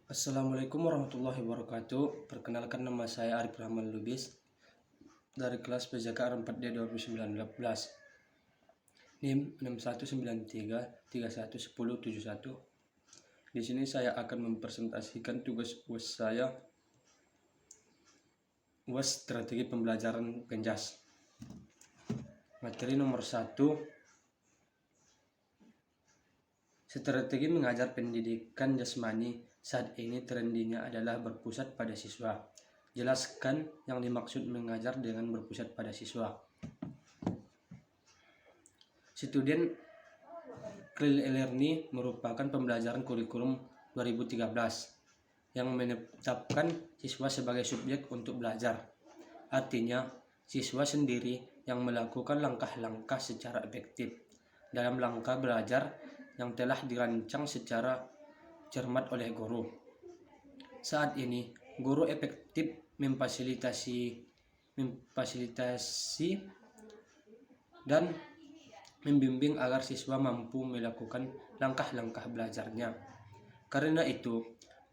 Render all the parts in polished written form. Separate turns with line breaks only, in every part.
Assalamualaikum warahmatullahi wabarakatuh. Perkenalkan, nama saya Arif Rahman Lubis dari kelas PJK 4D 2019. NIM 6193311071. Di sini saya akan mempresentasikan tugas UAS saya, UAS Strategi Pembelajaran Penjas. Materi nomor 1, strategi mengajar pendidikan jasmani. Saat ini trendinya adalah berpusat pada siswa. Jelaskan yang dimaksud mengajar dengan berpusat pada siswa. Student e-learning merupakan pembelajaran kurikulum 2013 yang menetapkan siswa sebagai subjek untuk belajar. Artinya, siswa sendiri yang melakukan langkah-langkah secara efektif dalam langkah belajar yang telah dirancang secara cermat oleh guru. Saat ini, guru efektif memfasilitasi dan membimbing agar siswa mampu melakukan langkah-langkah belajarnya. Karena itu,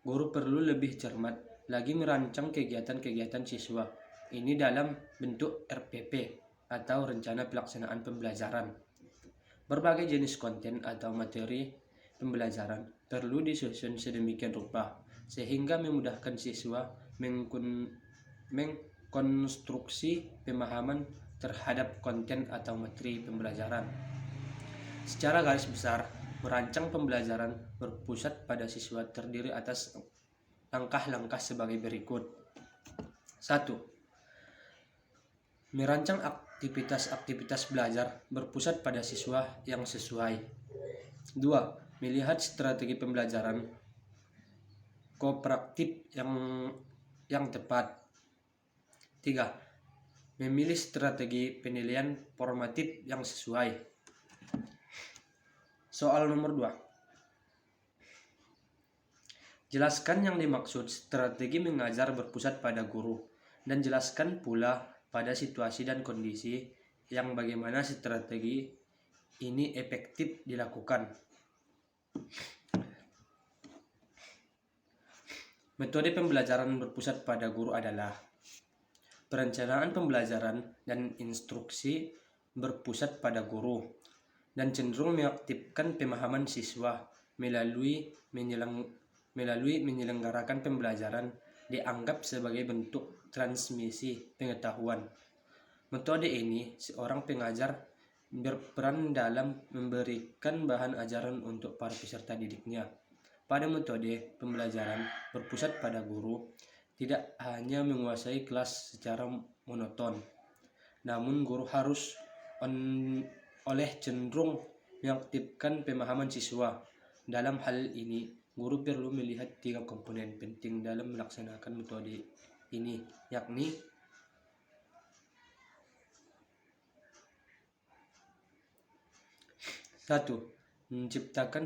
guru perlu lebih cermat lagi merancang kegiatan-kegiatan siswa ini dalam bentuk RPP atau rencana pelaksanaan pembelajaran. Berbagai jenis konten atau materi pembelajaran perlu disusun sedemikian rupa sehingga memudahkan siswa mengkonstruksi pemahaman terhadap konten atau materi pembelajaran. Secara garis besar, merancang pembelajaran berpusat pada siswa terdiri atas langkah-langkah sebagai berikut. 1. Merancang aktivitas-aktivitas belajar berpusat pada siswa yang sesuai. 2. Melihat strategi pembelajaran kooperatif yang tepat. 3. Memilih strategi penilaian formatif yang sesuai. Soal nomor 2. Jelaskan yang dimaksud strategi mengajar berpusat pada guru, dan jelaskan pula pada situasi dan kondisi yang bagaimana strategi ini efektif dilakukan. Metode pembelajaran berpusat pada guru adalah perencanaan pembelajaran dan instruksi berpusat pada guru dan cenderung mengaktifkan pemahaman siswa melalui menyelenggarakan pembelajaran dianggap sebagai bentuk transmisi pengetahuan. Metode ini, seorang pengajar berperan dalam memberikan bahan ajaran untuk para peserta didiknya. Pada metode pembelajaran berpusat pada guru, tidak hanya menguasai kelas secara monoton, namun guru harus oleh cenderung mengaktifkan pemahaman siswa. Dalam hal ini, guru perlu melihat 3 komponen penting dalam melaksanakan metode ini, yakni 1. Menciptakan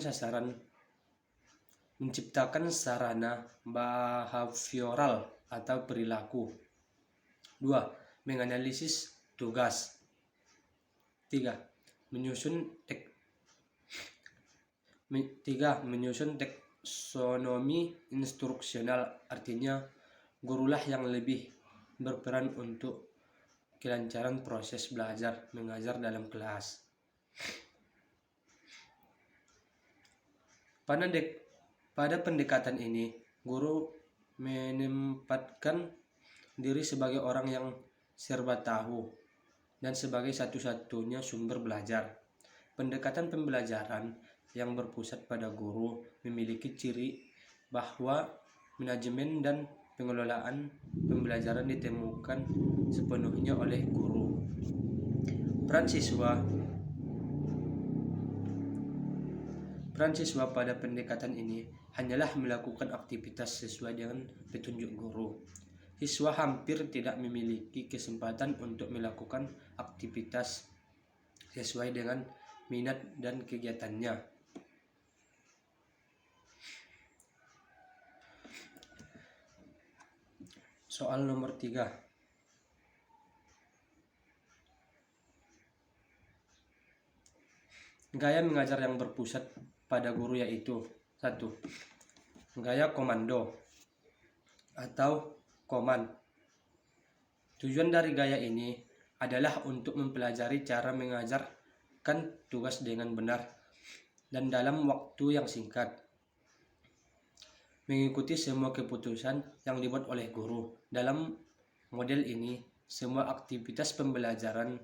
sarana behavioral atau perilaku. 2. Menganalisis tugas. 3. Menyusun taksonomi instruksional, artinya gurulah yang lebih berperan untuk kelancaran proses belajar mengajar dalam kelas. Pada pendekatan ini, guru menempatkan diri sebagai orang yang serba tahu dan sebagai satu-satunya sumber belajar. Pendekatan pembelajaran yang berpusat pada guru memiliki ciri bahwa manajemen dan pengelolaan pembelajaran ditemukan sepenuhnya oleh guru. Peran siswa pada pendekatan ini hanyalah melakukan aktivitas sesuai dengan petunjuk guru. Siswa hampir tidak memiliki kesempatan untuk melakukan aktivitas sesuai dengan minat dan kegiatannya. Soal nomor 3. Gaya mengajar yang berpusat pada guru yaitu 1. Gaya komando atau koman. Tujuan dari gaya ini adalah untuk mempelajari cara mengajarkan tugas dengan benar dan dalam waktu yang singkat. Mengikuti semua keputusan yang dibuat oleh guru. Dalam model ini, semua aktivitas pembelajaran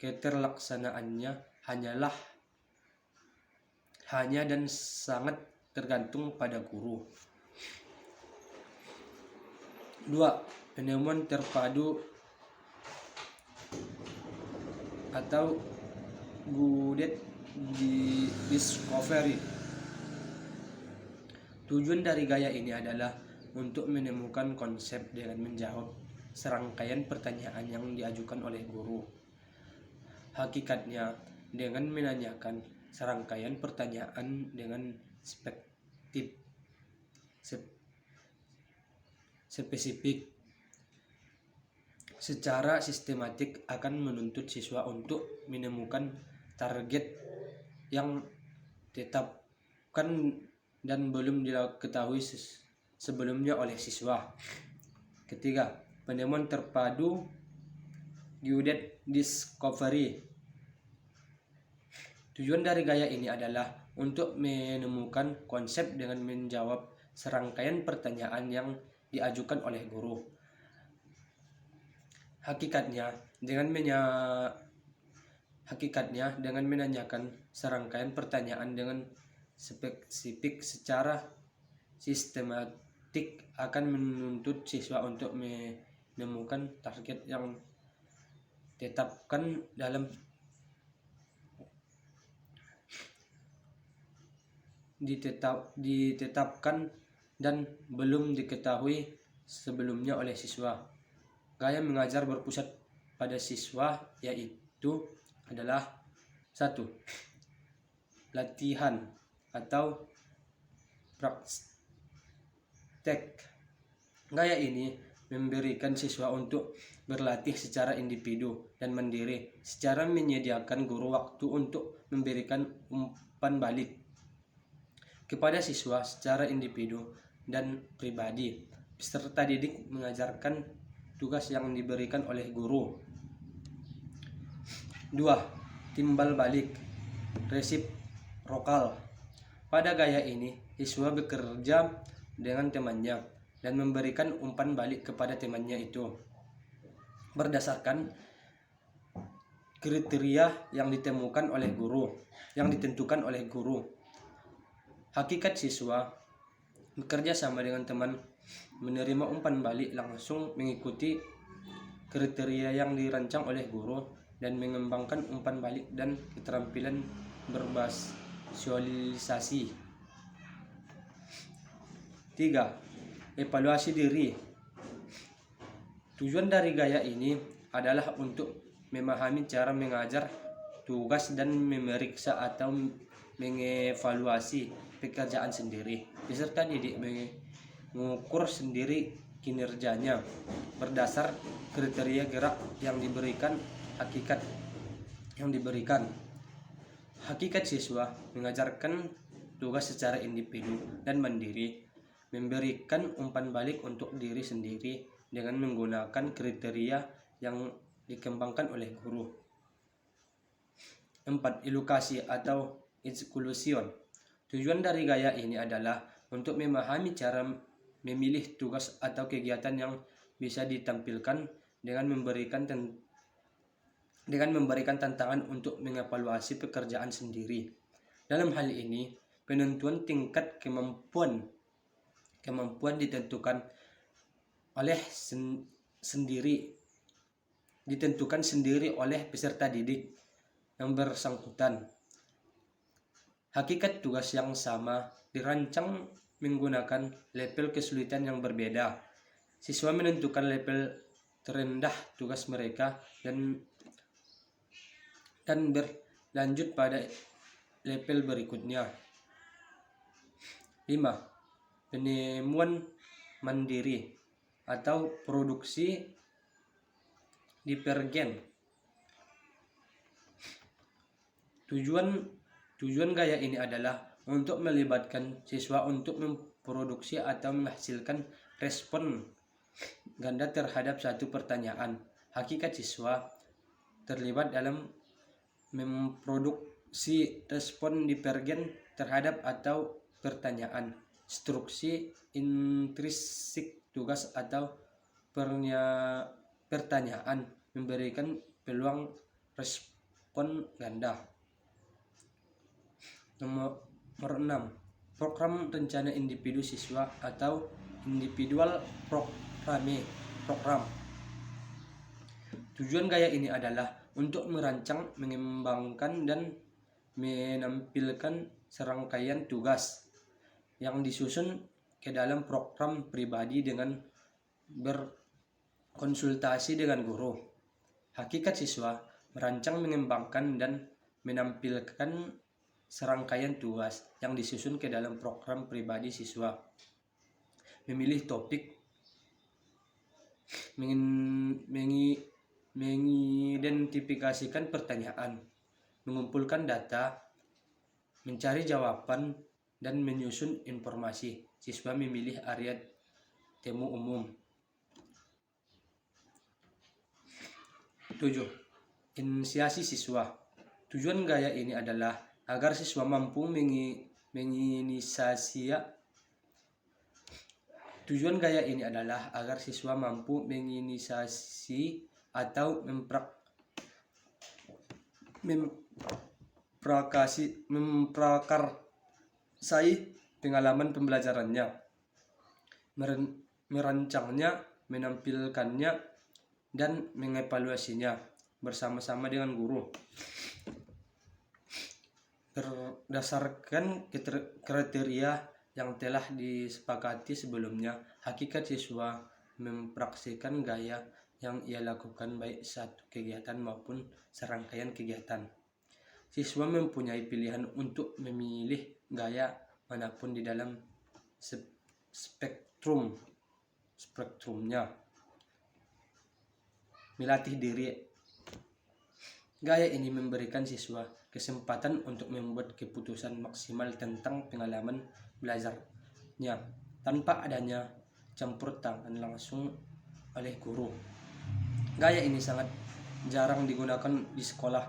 keterlaksanaannya hanya dan sangat tergantung pada guru. 2. Penemuan terpadu atau guided discovery. Tujuan dari gaya ini adalah untuk menemukan konsep dengan menjawab serangkaian pertanyaan yang diajukan oleh guru. Hakikatnya, dengan menanyakan serangkaian pertanyaan dengan spesifik secara sistematik akan menuntut siswa untuk menemukan target yang ditetapkan dan belum diketahui sebelumnya oleh siswa. Ketiga, penemuan terpadu guided discovery. Tujuan dari gaya ini adalah untuk menemukan konsep dengan menjawab serangkaian pertanyaan yang diajukan oleh guru. Hakikatnya, dengan menanyakan serangkaian pertanyaan dengan spesifik secara sistematik akan menuntut siswa untuk menemukan target yang ditetapkan dan belum diketahui sebelumnya oleh siswa. Gaya mengajar berpusat pada siswa yaitu adalah 1. Latihan atau praktek. Gaya ini memberikan siswa untuk berlatih secara individu dan mandiri, secara menyediakan guru waktu untuk memberikan umpan balik kepada siswa secara individu dan pribadi. Peserta didik mengajarkan tugas yang diberikan oleh guru. 2. Timbal balik resiprokal. Pada gaya ini, siswa bekerja dengan temannya dan memberikan umpan balik kepada temannya itu berdasarkan kriteria yang ditentukan oleh guru. Hakikat siswa bekerja sama dengan teman, menerima umpan balik langsung, mengikuti kriteria yang dirancang oleh guru, dan mengembangkan umpan balik dan keterampilan bersosialisasi. 3. Evaluasi diri. Tujuan dari gaya ini adalah untuk memahami cara mengajar tugas dan memeriksa atau mengevaluasi pekerjaan sendiri. Peserta didik mengukur sendiri kinerjanya berdasar kriteria gerak yang diberikan. Hakikat siswa mengajarkan tugas secara individu dan mandiri, memberikan umpan balik untuk diri sendiri dengan menggunakan kriteria yang dikembangkan oleh guru. 4. Edukasi atau exclusion. Tujuan dari gaya ini adalah untuk memahami cara memilih tugas atau kegiatan yang bisa ditampilkan dengan memberikan tantangan untuk mengevaluasi pekerjaan sendiri. Dalam hal ini, penentuan tingkat kemampuan ditentukan sendiri oleh peserta didik yang bersangkutan. Hakikat tugas yang sama dirancang menggunakan level kesulitan yang berbeda. Siswa menentukan level terendah tugas mereka dan berlanjut pada level berikutnya. 5. Penemuan mandiri atau produksi divergen. Tujuan gaya ini adalah untuk melibatkan siswa untuk memproduksi atau menghasilkan respon ganda terhadap satu pertanyaan. Hakikat siswa terlibat dalam memproduksi respon divergen terhadap atau pertanyaan. Struktur intrinsik tugas atau pertanyaan memberikan peluang respon ganda. Nomor 6. Program rencana individu siswa atau individual program. Tujuan gaya ini adalah untuk merancang, mengembangkan, dan menampilkan serangkaian tugas yang disusun ke dalam program pribadi dengan berkonsultasi dengan guru. Hakikat siswa merancang, mengembangkan, dan menampilkan serangkaian tugas yang disusun ke dalam program pribadi siswa. Memilih topik, mengidentifikasikan pertanyaan, mengumpulkan data, mencari jawaban, dan menyusun informasi. Siswa memilih area temu umum. 7. Inisiasi siswa. Tujuan gaya ini adalah agar siswa mampu menginisiasi atau memprakarsai pengalaman pembelajarannya, merancangnya, menampilkannya, dan mengevaluasinya bersama-sama dengan guru. Berdasarkan kriteria yang telah disepakati sebelumnya, hakikat siswa mempraktikkan gaya yang ia lakukan baik satu kegiatan maupun serangkaian kegiatan. Siswa mempunyai pilihan untuk memilih gaya manapun di dalam spektrumnya. Melatih diri. Gaya ini memberikan siswa kesempatan untuk membuat keputusan maksimal tentang pengalaman belajarnya tanpa adanya campur tangan langsung oleh guru. Gaya ini sangat jarang digunakan di sekolah.